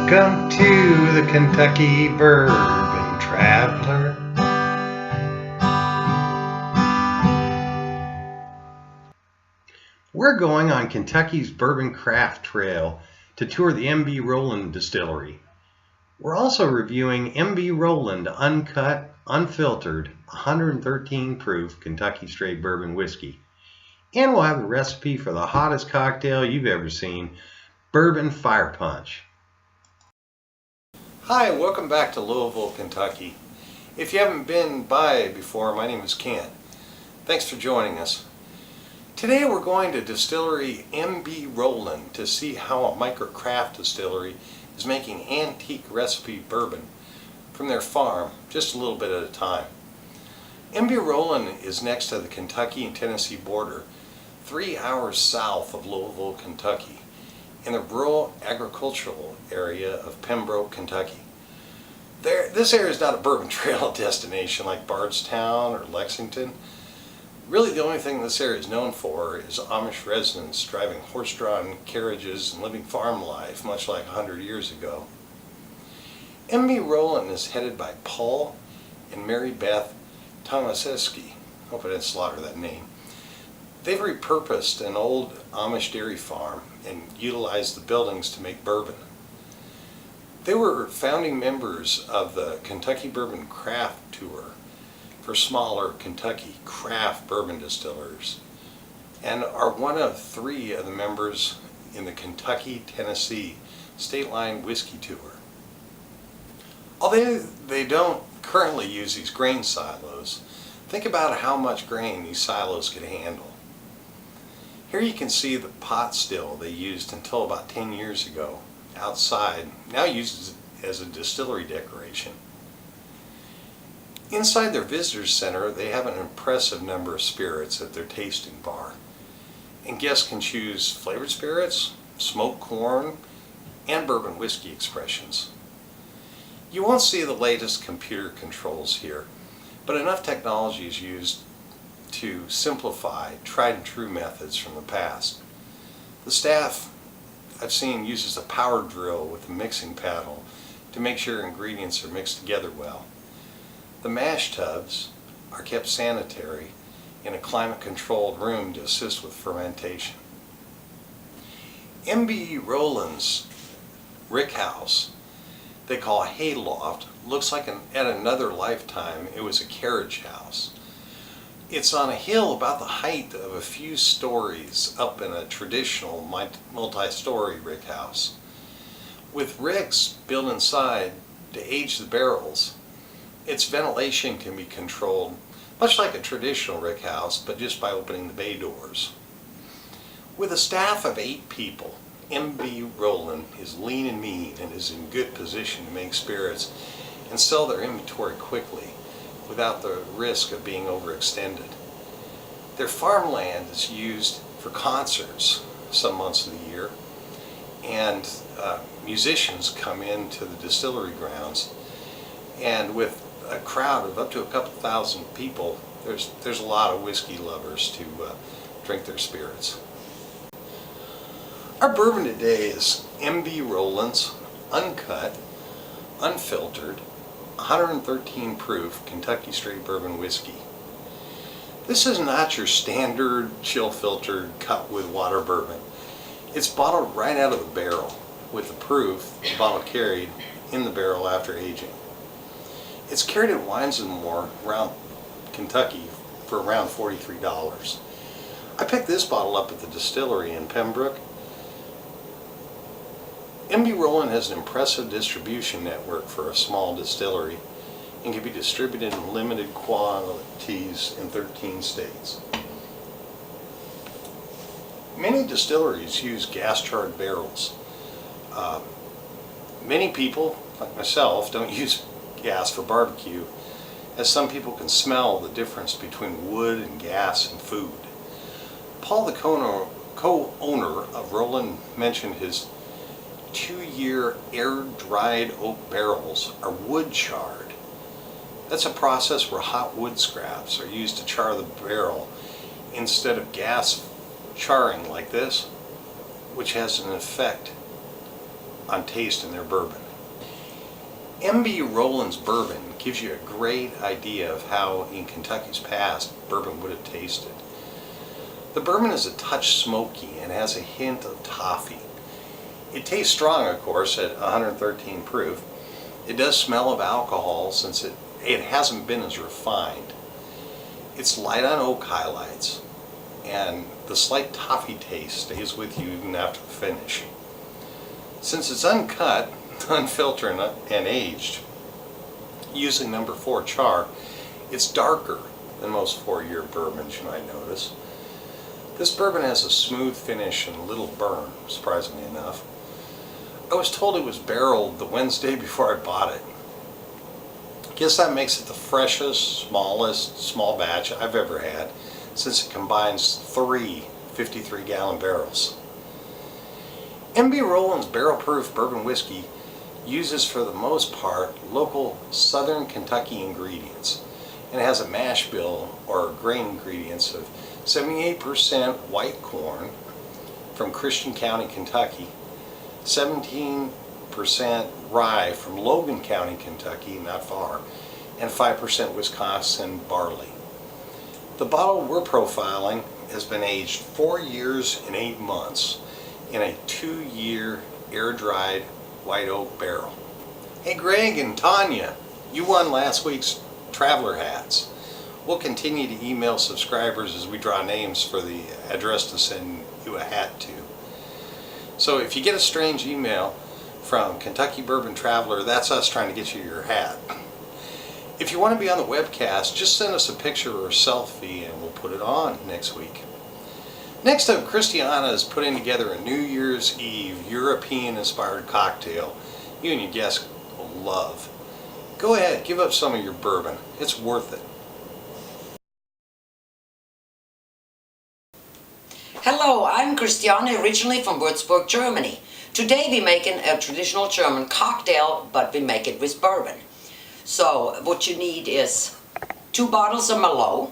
Welcome to the Kentucky Bourbon Traveler. We're going on Kentucky's Bourbon Craft Trail to tour the M.B. Roland Distillery. We're also reviewing M.B. Roland Uncut, Unfiltered, 113 proof Kentucky Straight Bourbon Whiskey. And we'll have the recipe for the hottest cocktail you've ever seen, Bourbon Fire Punch. Hi, welcome back to Louisville, Kentucky. If you haven't been by before, my name is Ken. Thanks for joining us. Today we're going to Distillery M.B. Roland to see how a micro-craft distillery is making antique recipe bourbon from their farm, just a little bit at a time. M.B. Roland is next to the Kentucky and Tennessee border, 3 hours south of Louisville, Kentucky, in the rural agricultural area of Pembroke, Kentucky. This area is not a bourbon trail destination like Bardstown or Lexington. Really the only thing this area is known for is Amish residents driving horse-drawn carriages and living farm life, much like 100 years ago. M.B. Roland is headed by Paul and Mary Beth Tomaszewski. Hope I didn't slaughter that name. They've repurposed an old Amish dairy farm and utilized the buildings to make bourbon. They were founding members of the Kentucky Bourbon Craft Tour for smaller Kentucky craft bourbon distillers and are one of 3 of the members in the Kentucky-Tennessee State Line Whiskey Tour. Although they don't currently use these grain silos, think about how much grain these silos could handle. Here you can see the pot still they used until about 10 years ago outside, now used as a distillery decoration. Inside their visitors center, they have an impressive number of spirits at their tasting bar, and guests can choose flavored spirits, smoked corn, and bourbon whiskey expressions. You won't see the latest computer controls here, but enough technology is used to simplify tried and true methods from the past. The staff I've seen uses a power drill with a mixing paddle to make sure ingredients are mixed together well. The mash tubs are kept sanitary in a climate-controlled room to assist with fermentation. M.B. Roland's rick house, they call a hayloft, looks like at another lifetime it was a carriage house. It's on a hill about the height of a few stories up in a traditional multi-story rick house, with ricks built inside to age the barrels. Its ventilation can be controlled much like a traditional rick house, but just by opening the bay doors. With a staff of 8 people, M.B. Roland is lean and mean and is in good position to make spirits and sell their inventory quickly without the risk of being overextended. Their farmland is used for concerts some months of the year, and musicians come into the distillery grounds, and with a crowd of up to a couple thousand people, there's a lot of whiskey lovers to drink their spirits. Our bourbon today is M.B. Roland's Uncut, Unfiltered, 113 proof Kentucky Straight Bourbon Whiskey. This is not your standard chill filtered cut with water bourbon. It's bottled right out of the barrel with the proof the bottle carried in the barrel after aging. It's carried at Wines & More around Kentucky for around $43. I picked this bottle up at the distillery in Pembroke. M.B. Roland has an impressive distribution network for a small distillery and can be distributed in limited quantities in 13 states. Many distilleries use gas-charred barrels. Many people, like myself, don't use gas for barbecue, as some people can smell the difference between wood and gas and food. Paul, the co-owner of Roland, mentioned his 2-year air-dried oak barrels are wood charred. That's a process where hot wood scraps are used to char the barrel instead of gas charring like this, which has an effect on taste in their bourbon. MB Roland's bourbon gives you a great idea of how in Kentucky's past bourbon would have tasted. The bourbon is a touch smoky and has a hint of toffee. It tastes strong, of course, at 113 proof. It does smell of alcohol since it hasn't been as refined. It's light on oak highlights, and the slight toffee taste stays with you even after the finish. Since it's uncut, unfiltered, and aged using number 4 char, it's darker than most 4-year bourbons, you might notice. This bourbon has a smooth finish and little burn, surprisingly enough. I was told it was barreled the Wednesday before I bought it. Guess that makes it the freshest, smallest small batch I've ever had, since it combines 3 53-gallon barrels. MB Roland's barrel-proof bourbon whiskey uses for the most part local southern Kentucky ingredients and has a mash bill or grain ingredients of 78% white corn from Christian County, Kentucky, 17% rye from Logan County, Kentucky, not far, and 5% Wisconsin barley. The bottle we're profiling has been aged 4 years and 8 months in a 2-year air-dried white oak barrel. Hey Greg and Tanya, you won last week's traveler hats. We'll continue to email subscribers as we draw names for the address to send you a hat to. So if you get a strange email from Kentucky Bourbon Traveler, that's us trying to get you your hat. If you want to be on the webcast, just send us a picture or a selfie and we'll put it on next week. Next up, Christiana is putting together a New Year's Eve European-inspired cocktail you and your guests will love. Go ahead, give up some of your bourbon. It's worth it. Hello, I'm Christiane, originally from Würzburg, Germany. Today we're making a traditional German cocktail, but we make it with bourbon. So what you need is 2 bottles of Merlot,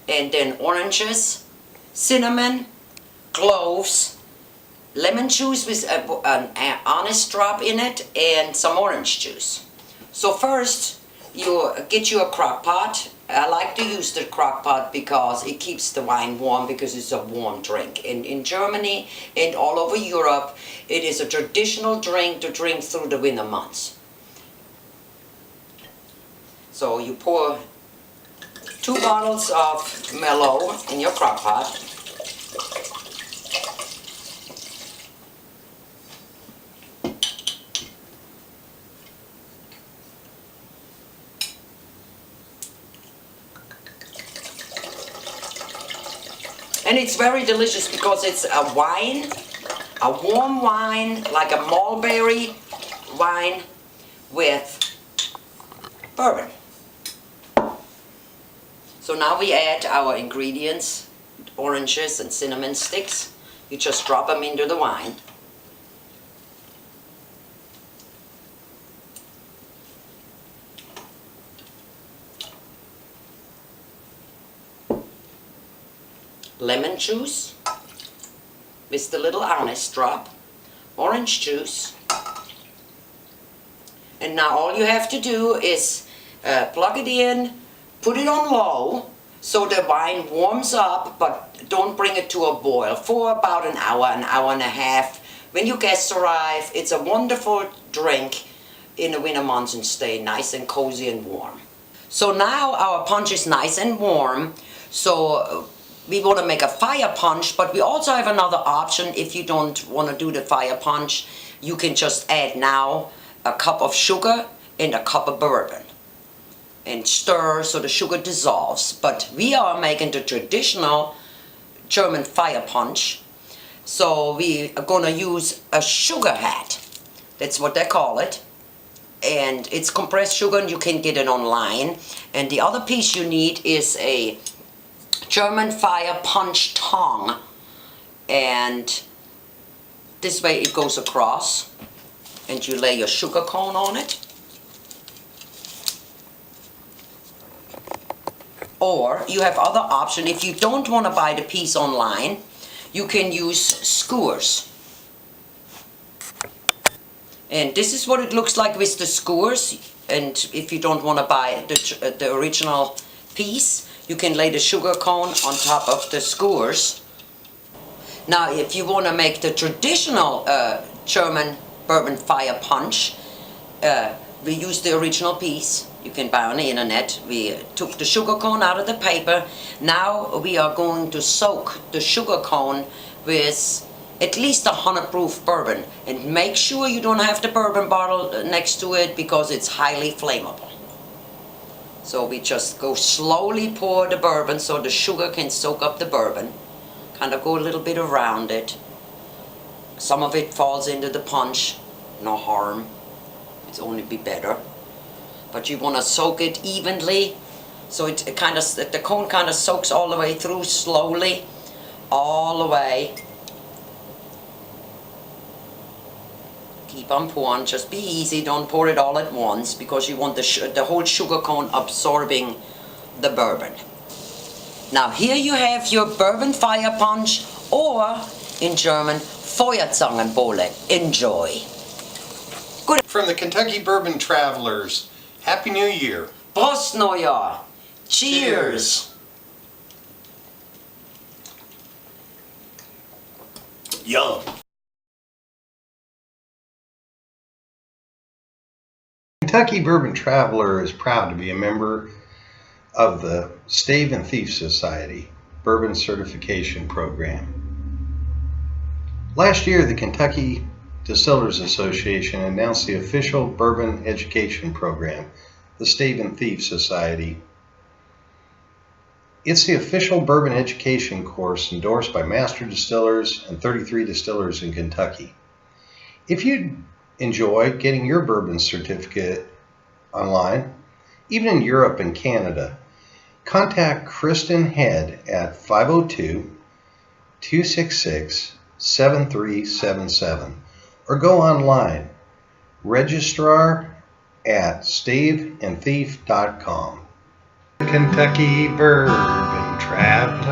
and then oranges, cinnamon, cloves, lemon juice with an anise drop in it, and some orange juice. So first, you get you a crock pot. I like to use the crock pot because it keeps the wine warm, because it's a warm drink. In Germany and all over Europe, it is a traditional drink to drink through the winter months. So you pour 2 bottles of Merlot in your crock pot. And it's very delicious because it's a wine, a warm wine, like a mulberry wine with bourbon. So now we add our ingredients, oranges and cinnamon sticks. You just drop them into the wine. Lemon juice with the little anise drop, orange juice, and now all you have to do is plug it in, put it on low so the wine warms up, but don't bring it to a boil for about an hour and a half. When your guests arrive, it's a wonderful drink in the winter months and stay nice and cozy and warm. So now our punch is nice and warm, so we want to make a fire punch, but we also have another option. If you don't want to do the fire punch, you can just add now a cup of sugar and a cup of bourbon and stir so the sugar dissolves. But we are making the traditional German fire punch, so we are going to use a sugar hat. That's what they call it. And it's compressed sugar, and you can get it online. And the other piece you need is a German fire punch tongue, and this way it goes across and you lay your sugar cone on it. Or you have other option. If you don't want to buy the piece online, you can use skewers. And this is what it looks like with the skewers. And if you don't want to buy the original piece, you can lay the sugar cone on top of the skewers. Now, if you want to make the traditional German bourbon fire punch, we use the original piece. You can buy on the internet. We took the sugar cone out of the paper. Now we are going to soak the sugar cone with at least 100 proof bourbon, and make sure you don't have the bourbon bottle next to it because it's highly flammable. So we just go slowly pour the bourbon so the sugar can soak up the bourbon. Kind of go a little bit around it. Some of it falls into the punch, no harm. It's only be better. But you want to soak it evenly, so the cone kind of soaks all the way through slowly, all the way. Keep on pouring, just be easy, don't pour it all at once because you want the whole sugar cone absorbing the bourbon. Now here you have your bourbon fire punch, or in German, Feuerzangenbowle. Enjoy. Good. From the Kentucky Bourbon Travelers, Happy New Year. Prost Neujahr. Cheers. Yum. Kentucky Bourbon Traveler is proud to be a member of the Stave and Thief Society Bourbon Certification Program. Last year, the Kentucky Distillers Association announced the official bourbon education program, the Stave and Thief Society. It's the official bourbon education course endorsed by master distillers and 33 distillers in Kentucky. If you enjoy getting your bourbon certificate online, even in Europe and Canada, contact Kristen Head at 502-266-7377 or go online, registrar at staveandthief.com. Kentucky Bourbon Traveler.